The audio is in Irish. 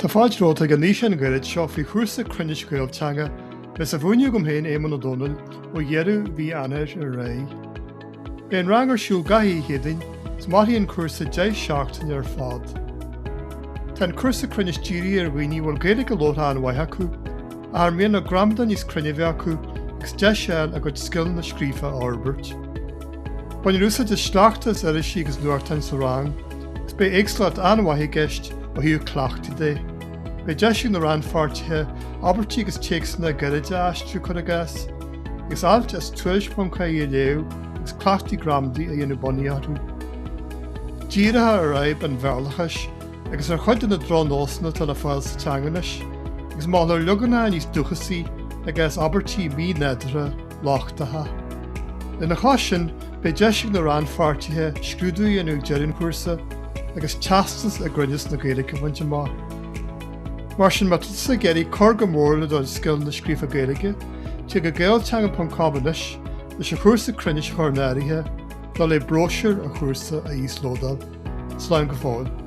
Tá fáilt róta go níos an gcuid seo faoi Cúrsa Cruinnis Ghaelteanga bes a bhuaine go mhéin éman ó Donal ó dhearú bhí anair a ré. B'éon rang ar siúl gaithí hédainn, is maithíonn Cúrsa 10 seachtain ar fád. Tá an Cúrsa Cruinnis dírí ar bhuaine bhfuil Gaeilge go lótha an waithe acu, a ar mion na gramda níos cruinneamh acu gus de seáil a go scill na scríofa ábhairt. Bain rúsa de sleachtas ar is sígus nuachtain sa rang, is be éagslaat anhaithe gist ó hiú clachtaí dé. Be deisiú na ran fáirtithe abertí gus téacsna gaiide astrú chun agas, gus alt as 12.5 leu gus clachtaí gramdaí a dhéanú bunaíarú. Díirithe ar raibh an bhearlachas agus ar chuid na drónósanna tal a fáil sa teanganis, gus má ar luganna níos duchasaí agus abertí mí nedra láchtatha. In na chásin, be deisiú na ran fáirtithe scrúdú anú dearann Cúrsa agus teastas a grinneas na Gaeilge bhainte má. Mar sin matlasa geirí cur go mór le dul scill na scríofa Gaeilge, tí go Ghaelteanga.com leis a Cúrsa Cruinnis chornáirithe dá le bróisiúr a Cúrsa a íoslódal. Slán go fáil.